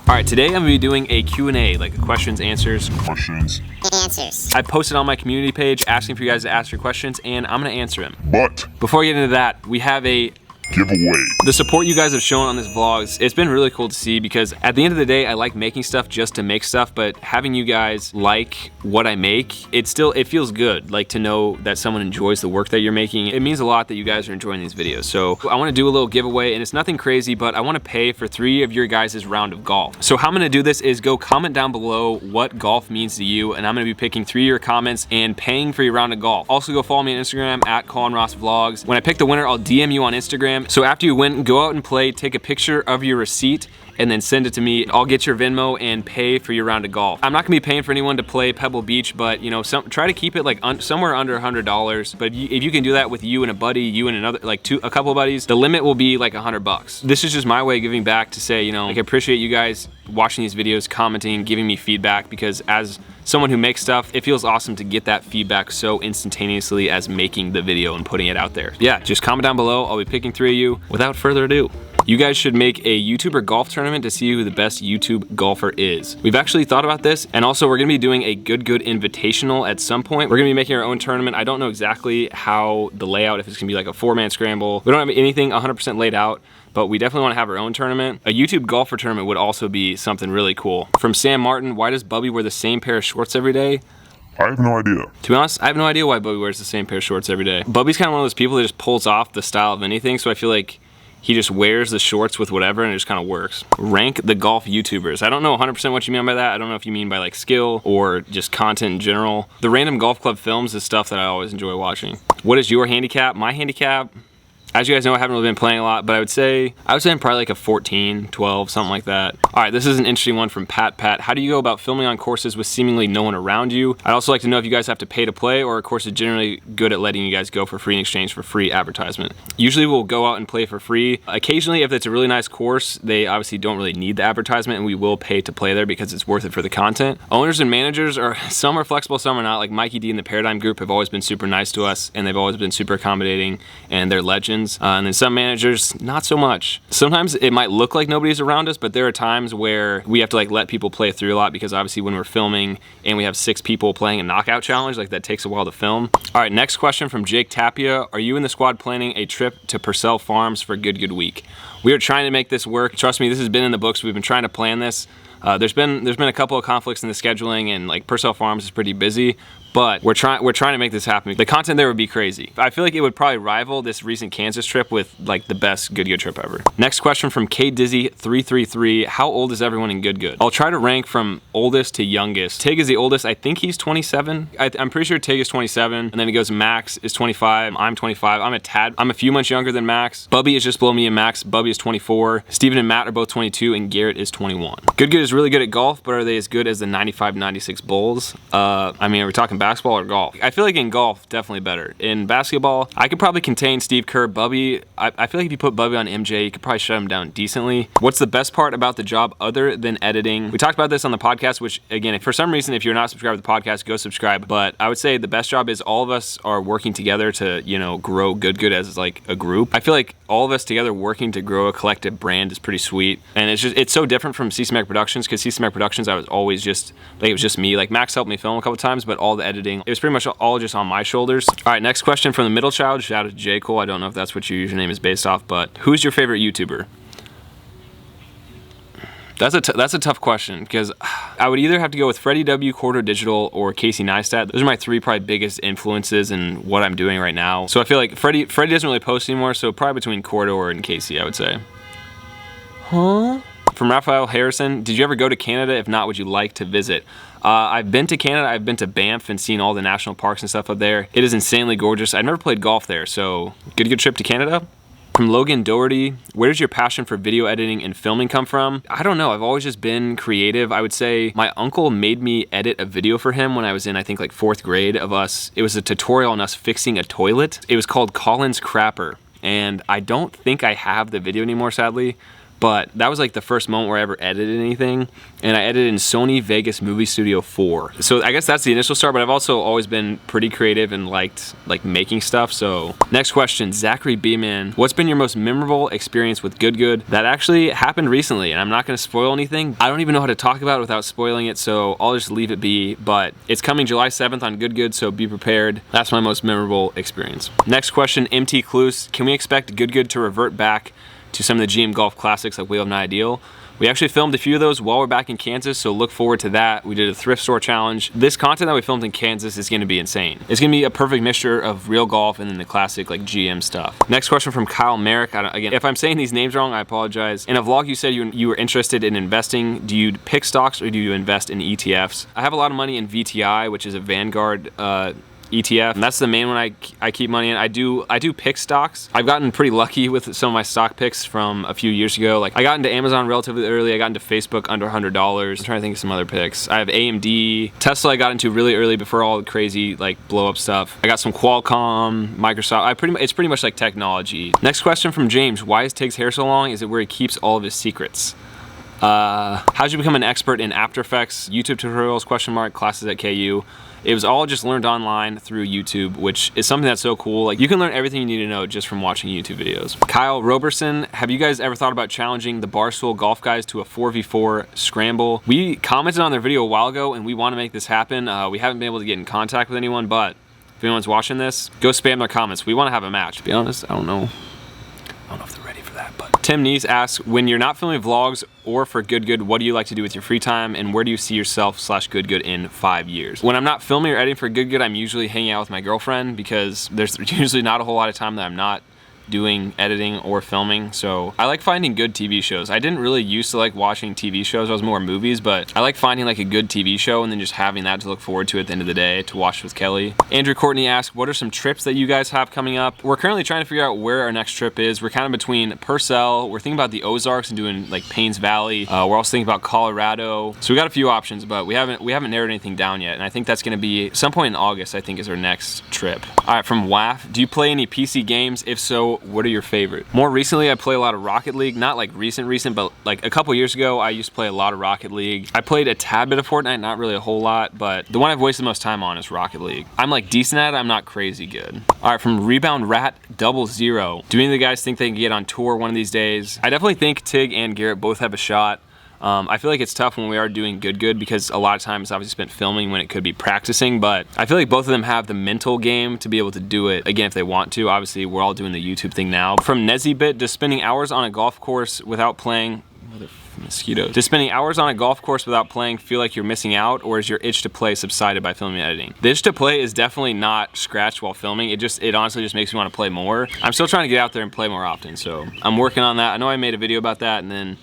All right, today I'm gonna be doing a Q&A, like a questions, answers. I posted on my community page asking for you guys to ask your questions, and I'm gonna answer them. But before we get into that, we have a giveaway. The support you guys have shown on this vlogs, it's been really cool to see, because at the end of the day, I like making stuff just to make stuff, but having you guys like what I make, it feels good, like to know that someone enjoys the work that you're making. It means a lot that you guys are enjoying these videos. So I wanna do a little giveaway, and it's nothing crazy, but I wanna pay for 3 of your guys' round of golf. So how I'm gonna do this is go comment down below what golf means to you, and I'm gonna be picking 3 of your comments and paying for your round of golf. Also go follow me on Instagram at Colin Ross Vlogs. When I pick the winner, I'll DM you on Instagram. So after you win, go out and play, take a picture of your receipt, and then send it to me. I'll get your Venmo and pay for your round of golf. I'm not gonna be paying for anyone to play Pebble Beach, but you know, try to keep it like somewhere under $100. But if you can do that with you and a buddy, you and another, like a couple of buddies, the limit will be like $100. This is just my way of giving back to say, you know, like, I appreciate you guys watching these videos, commenting, giving me feedback, because as someone who makes stuff, it feels awesome to get that feedback so instantaneously as making the video and putting it out there. Yeah, just comment down below. I'll be picking 3 of you. Without further ado, you guys should make a YouTuber golf tournament to see who the best YouTube golfer is. We've actually thought about this, and also we're gonna be doing a Good Invitational at some point. We're gonna be making our own tournament. I don't know exactly how the layout, if it's gonna be like a 4-man scramble. We don't have anything 100% laid out, but we definitely wanna have our own tournament. A YouTube golfer tournament would also be something really cool. From Sam Martin, why does Bubbie wear the same pair of shorts every day? I have no idea. To be honest, I have no idea why Bubbie wears the same pair of shorts every day. Bubbie's kind of one of those people that just pulls off the style of anything, so I feel like he just wears the shorts with whatever and it just kind of works. Rank the golf YouTubers. I don't know 100% what you mean by that. I don't know if you mean by like skill or just content in general. The Random Golf Club films is stuff that I always enjoy watching. What is your handicap? My handicap, as you guys know, I haven't really been playing a lot, but I would say I'm probably like a 14, 12, something like that. All right, this is an interesting one from Pat. How do you go about filming on courses with seemingly no one around you? I'd also like to know if you guys have to pay to play, or a course is generally good at letting you guys go for free in exchange for free advertisement. Usually we'll go out and play for free. Occasionally, if it's a really nice course, they obviously don't really need the advertisement, and we will pay to play there because it's worth it for the content. Owners and managers some are flexible, some are not. Like Micah Tig and the Paradigm Group have always been super nice to us, and they've always been super accommodating, and they're legends. And then some managers, not so much. Sometimes it might look like nobody's around us, but there are times where we have to like let people play through a lot, because obviously when we're filming and we have 6 people playing a knockout challenge, like that takes a while to film. All right, next question from Jake Tapia. Are you and the squad planning a trip to Purcell Farms for Good Week? We are trying to make this work. Trust me, this has been in the books. We've been trying to plan this. There's been a couple of conflicts in the scheduling, and like Purcell Farms is pretty busy, but we're trying to make this happen. The content there would be crazy. I feel like it would probably rival this recent Kansas trip with like the best Good trip ever. Next question from K Dizzy 333. How old is everyone in Good? I'll try to rank from oldest to youngest. Tig is the oldest. I think he's 27. I'm pretty sure Tig is 27, and then it goes Max is 25. I'm 25. I'm a few months younger than Max. Bubbie is just below me and Max. Bubbie is 24. Steven and Matt are both 22, and Garrett is 21. Good is really good at golf, but are they as good as the 95-96 Bulls? I mean, are we talking basketball or golf? I feel like in golf, definitely better. In basketball, I could probably contain Steve Kerr. Bubbie, I feel like if you put Bubbie on MJ, you could probably shut him down decently. What's the best part about the job other than editing? We talked about this on the podcast, which again, if for some reason, if you're not subscribed to the podcast, go subscribe. But I would say the best job is all of us are working together to, you know, grow Good as like a group. I feel like all of us together working to grow a collective brand is pretty sweet. And it's so different from CCMAC Productions, because CCMAC Productions, I was always just, like, it was just me. Like Max helped me film a couple times, but all the editing, it was pretty much all just on my shoulders. All right, next question from the middle child. Shout out to J. Cole. I don't know if that's what your username is based off, but who's your favorite YouTuber? That's a tough question, because I would either have to go with Freddie W, Corridor Digital, or Casey Neistat. Those are my 3 probably biggest influences in what I'm doing right now. So I feel like Freddie doesn't really post anymore, so probably between Corridor and Casey, I would say. Huh? From Raphael Harrison, did you ever go to Canada? If not, would you like to visit? I've been to Canada. I've been to Banff and seen all the national parks and stuff up there. It is insanely gorgeous. I've never played golf there, so good trip to Canada. From Logan Doherty, where does your passion for video editing and filming come from? I don't know. I've always just been creative. I would say my uncle made me edit a video for him when I was in, I think, like 4th grade of us. It was a tutorial on us fixing a toilet. It was called Colin's Crapper, and I don't think I have the video anymore, sadly. but that was like the first moment where I ever edited anything, and I edited in Sony Vegas Movie Studio 4. So I guess that's the initial start, but I've also always been pretty creative and liked like making stuff. So next question, Zachary B-Man, what's been your most memorable experience with Good? That actually happened recently, and I'm not gonna spoil anything. I don't even know how to talk about it without spoiling it, so I'll just leave it be, but it's coming July 7th on Good, so be prepared. That's my most memorable experience. Next question, MT Cluse, can we expect Good to revert back to some of the GM Golf Classics like Wheel of Not Ideal? We actually filmed a few of those while we're back in Kansas, so look forward to that. We did a thrift store challenge. This content that we filmed in Kansas is gonna be insane. It's gonna be a perfect mixture of real golf and then the classic like GM stuff. Next question from Kyle Merrick. Again, if I'm saying these names wrong, I apologize. In a vlog you said you were interested in investing. Do you pick stocks or do you invest in ETFs? I have a lot of money in VTI, which is a Vanguard ETF, and that's the main one I keep money in. I do pick stocks. I've gotten pretty lucky with some of my stock picks from a few years ago. Like I got into Amazon relatively early. I got into Facebook under $100. I'm trying to think of some other picks. I have AMD. Tesla I got into really early before all the crazy like blow up stuff. I got some Qualcomm, Microsoft. It's pretty much like technology. Next question from James. Why is Tig's hair so long? Is it where he keeps all of his secrets? How'd you become an expert in After Effects? YouTube tutorials, ? Classes at KU. It was all just learned online through YouTube, which is something that's so cool. Like you can learn everything you need to know just from watching YouTube videos. Kyle Roberson, have you guys ever thought about challenging the Barstool golf guys to a 4v4 scramble? We commented on their video a while ago and we want to make this happen. We haven't been able to get in contact with anyone, but if anyone's watching this, go spam their comments. We want to have a match. To be honest, I don't know if they're ready for that, but. Tim Neese asks, when you're not filming vlogs or for Good, what do you like to do with your free time, and where do you see yourself / Good in 5 years? When I'm not filming or editing for Good, I'm usually hanging out with my girlfriend because there's usually not a whole lot of time that I'm not doing editing or filming. So I like finding good TV shows. I didn't really used to like watching TV shows. I was more movies, but I like finding like a good TV show and then just having that to look forward to at the end of the day to watch with Kelly. Andrew Courtney asks, what are some trips that you guys have coming up? We're currently trying to figure out where our next trip is. We're kind of between Purcell. We're thinking about the Ozarks and doing like Paynes Valley. We're also thinking about Colorado. So we got a few options, but we haven't narrowed anything down yet. And I think that's going to be some point in August, I think, is our next trip. All right, from WAF, do you play any PC games? If so, what are your favorite? More recently, I play a lot of Rocket League. Not like recent, but like a couple years ago, I used to play a lot of Rocket League. I played a tad bit of Fortnite, not really a whole lot, but the one I've wasted the most time on is Rocket League. I'm like decent at it, I'm not crazy good. All right, from Rebound Rat 00. Do any of the guys think they can get on tour one of these days? I definitely think Tig and Garrett both have a shot. I feel like it's tough when we are doing Good because a lot of time it's obviously spent filming when it could be practicing, but I feel like both of them have the mental game to be able to do it, again, if they want to. Obviously, we're all doing the YouTube thing now. From Nezibit, does spending hours on a golf course without playing... Mosquitoes. Does spending hours on a golf course without playing feel like you're missing out, or is your itch to play subsided by filming and editing? The itch to play is definitely not scratched while filming. It honestly just makes me want to play more. I'm still trying to get out there and play more often, so I'm working on that. I know I made a video about that and then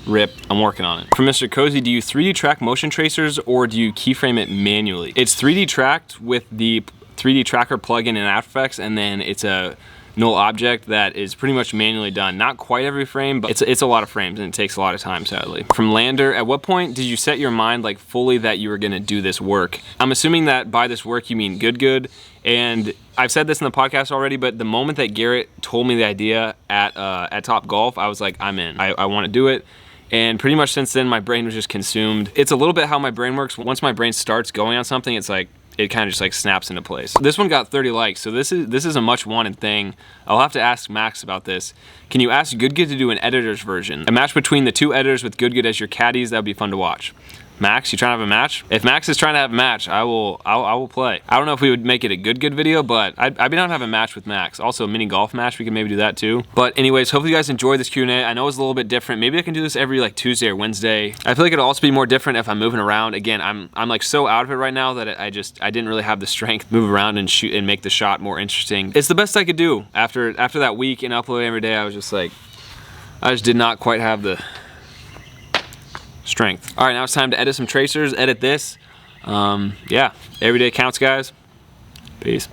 rip, I'm working on it. From Mr. Cozy, do you 3D track motion tracers or do you keyframe it manually? It's 3D tracked with the 3D tracker plugin in After Effects, and then it's a null object that is pretty much manually done. Not quite every frame, but it's a lot of frames and it takes a lot of time, sadly. From Lander, at what point did you set your mind like fully that you were gonna do this work? I'm assuming that by this work you mean Good, and I've said this in the podcast already, but the moment that Garrett told me the idea at Top Golf, I was like, I'm in. I want to do it. And pretty much since then, my brain was just consumed. It's a little bit how my brain works. Once my brain starts going on something, it's like, it kind of just like snaps into place. This one got 30 likes, so this is a much wanted thing. I'll have to ask Max about this. Can you ask Good to do an editor's version? A match between the two editors with Good as your caddies, that would be fun to watch. Max, you trying to have a match? If Max is trying to have a match, I will play. I don't know if we would make it a Good video, but I'd be down to have a match with Max. Also, a mini golf match, we can maybe do that too. But anyways, hopefully you guys enjoyed this Q&A. I know it's a little bit different. Maybe I can do this every like Tuesday or Wednesday. I feel like it'll also be more different if I'm moving around. Again, I'm like so out of it right now that I didn't really have the strength to move around and shoot and make the shot more interesting. It's the best I could do. After that week and uploading every day, I was just like, I just did not quite have the strength. All right, now it's time to edit some tracers, edit this. Yeah, every day counts, guys. Peace.